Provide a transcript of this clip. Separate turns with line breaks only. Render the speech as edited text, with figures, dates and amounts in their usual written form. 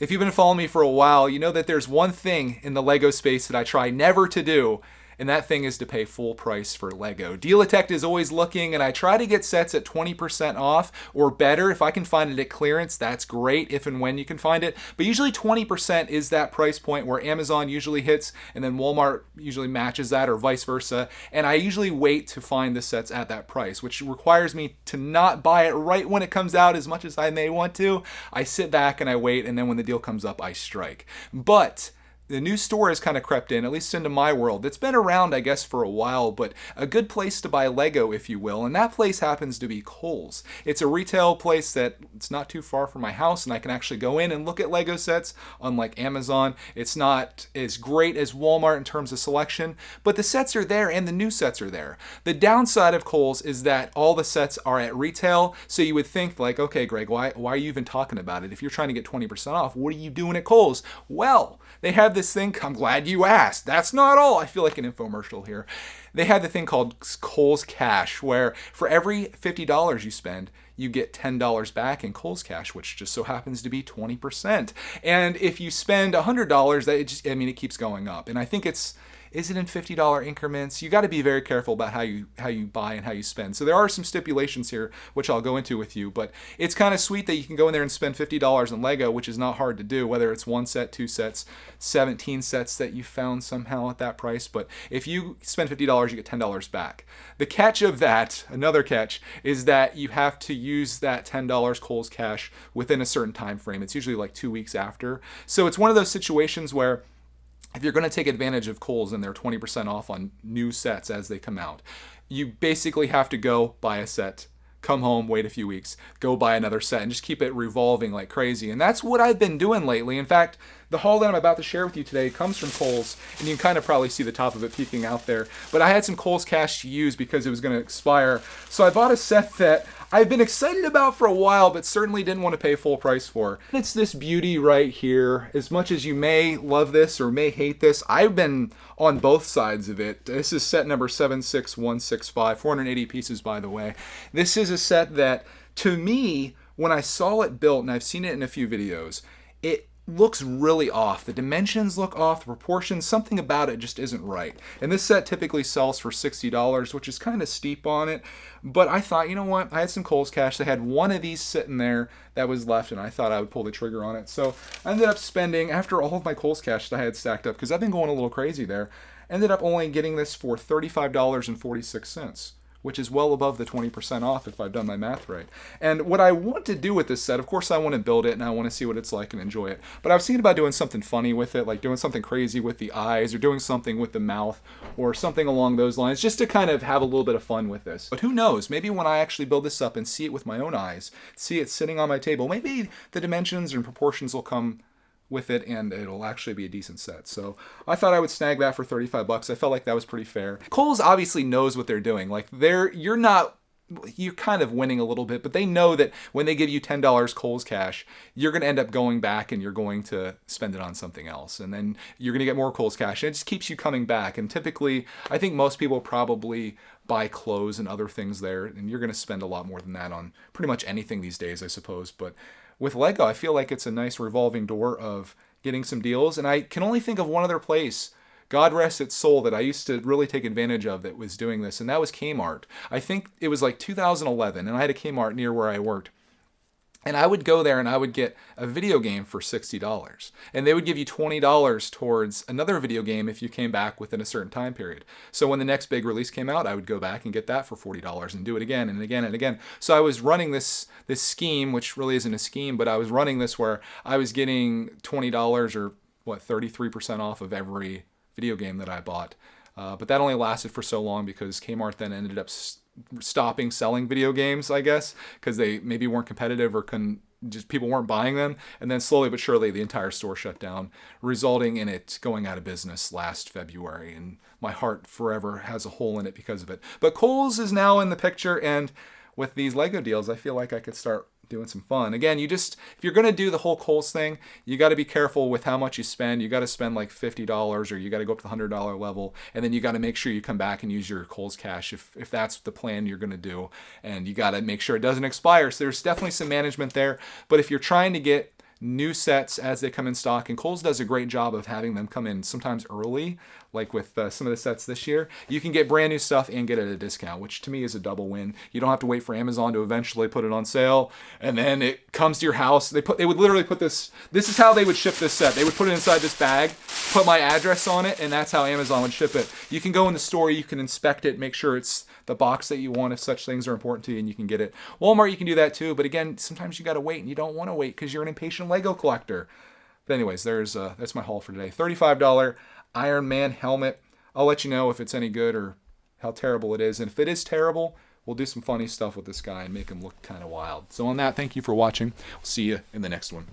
If you've been following me for a while, you know that there's one thing in the Lego space that I try never to do, and that thing is to pay full price for Lego. Dealitect is always looking, and I try to get sets at 20% off or better. If I can find it at clearance, that's great if and when you can find it. But usually 20% is that price point where Amazon usually hits, and then Walmart usually matches that or vice versa. And I usually wait to find the sets at that price, which requires me to not buy it right when it comes out as much as I may want to. I sit back and I wait, and then when the deal comes up, I strike. But the new store has kind of crept in, at least into my world. It's been around, I guess, for a while, but a good place to buy Lego, if you will. And that place happens to be Kohl's. It's a retail place that it's not too far from my house, and I can actually go in and look at Lego sets, unlike Amazon. It's not as great as Walmart in terms of selection, but the sets are there and the new sets are there. The downside of Kohl's is that all the sets are at retail, so you would think like, okay, Greg, why are you even talking about it? If you're trying to get 20% off, what are you doing at Kohl's? Well, they have this thing. I'm glad you asked. That's not all. I feel like an infomercial here. They had the thing called Kohl's Cash, where for every $50 you spend, you get $10 back in Kohl's Cash, which just so happens to be 20%. And if you spend $100, it keeps going up. And I think is it in $50 increments? You got to be very careful about how you buy and how you spend. So there are some stipulations here, which I'll go into with you, but it's kind of sweet that you can go in there and spend $50 on Lego, which is not hard to do, whether it's one set, two sets, 17 sets that you found somehow at that price. But if you spend $50, you get $10 back. The catch of that, another catch, is that you have to use that $10 Kohl's Cash within a certain time frame. It's usually like 2 weeks after. So it's one of those situations where if you're going to take advantage of Kohl's and they're 20% off on new sets as they come out, you basically have to go buy a set, come home, wait a few weeks, go buy another set, and just keep it revolving like crazy. And that's what I've been doing lately. In fact, the haul that I'm about to share with you today comes from Kohl's, and you can kind of probably see the top of it peeking out there. But I had some Kohl's Cash to use because it was going to expire. So I bought a set that I've been excited about for a while, but certainly didn't want to pay full price for. It's this beauty right here. As much as you may love this or may hate this, I've been on both sides of it. This is set number 76165, 480 pieces, by the way. This is a set that, to me, when I saw it built, and I've seen it in a few videos, it looks really off. The dimensions look off, the proportions, something about it just isn't right. And this set typically sells for $60, which is kind of steep on it. But I thought, you know what? I had some Kohl's Cash. They had one of these sitting there that was left, and I thought I would pull the trigger on it. So I ended up spending, after all of my Kohl's Cash that I had stacked up, because I've been going a little crazy there, ended up only getting this for $35.46. Which is well above the 20% off if I've done my math right. And what I want to do with this set, of course I want to build it and I want to see what it's like and enjoy it. But I was thinking about doing something funny with it, like doing something crazy with the eyes or doing something with the mouth or something along those lines, just to kind of have a little bit of fun with this. But who knows, maybe when I actually build this up and see it with my own eyes, see it sitting on my table, maybe the dimensions and proportions will come with it and it'll actually be a decent set. So I thought I would snag that for 35 bucks. I felt like that was pretty fair. Kohl's obviously knows what they're doing. Like you're kind of winning a little bit, but they know that when they give you $10 Kohl's Cash, you're going to end up going back and you're going to spend it on something else. And then you're going to get more Kohl's Cash. And it just keeps you coming back. And typically, I think most people probably buy clothes and other things there. And you're going to spend a lot more than that on pretty much anything these days, I suppose. But with Lego, I feel like it's a nice revolving door of getting some deals. And I can only think of one other place, God rest its soul, that I used to really take advantage of that was doing this, and that was Kmart. I think it was like 2011, and I had a Kmart near where I worked. And I would go there and I would get a video game for $60. And they would give you $20 towards another video game if you came back within a certain time period. So when the next big release came out, I would go back and get that for $40 and do it again and again and again. So I was running this scheme, which really isn't a scheme, but I was running this where I was getting $20 or 33% off of every video game that I bought. But that only lasted for so long because Kmart then ended up stopping selling video games, I guess, because they maybe weren't competitive or people weren't buying them. And then slowly but surely the entire store shut down, resulting in it going out of business last February. And my heart forever has a hole in it because of it. But Kohl's is now in the picture, and with these Lego deals, I feel like I could start doing some fun. Again, if you're going to do the whole Kohl's thing, you got to be careful with how much you spend. You got to spend like $50 or you got to go up to the $100 level. And then you got to make sure you come back and use your Kohl's Cash if that's the plan you're going to do. And you got to make sure it doesn't expire. So there's definitely some management there. But if you're trying to get new sets as they come in stock, and Kohl's does a great job of having them come in sometimes early, like with some of the sets this year. You can get brand new stuff and get it at a discount, which to me is a double win. You don't have to wait for Amazon to eventually put it on sale, and then it comes to your house. They would literally put this is how they would ship this set. They would put it inside this bag, put my address on it, and that's how Amazon would ship it. You can go in the store, you can inspect it, make sure it's the box that you want if such things are important to you, and you can get it. Walmart, you can do that too, but again, sometimes you got to wait, and you don't want to wait because you're an impatient Lego collector. But anyways, that's my haul for today. $35 Iron Man helmet. I'll let you know if it's any good or how terrible it is, and if it is terrible, we'll do some funny stuff with this guy and make him look kind of wild. So on that, thank you for watching. We'll see you in the next one.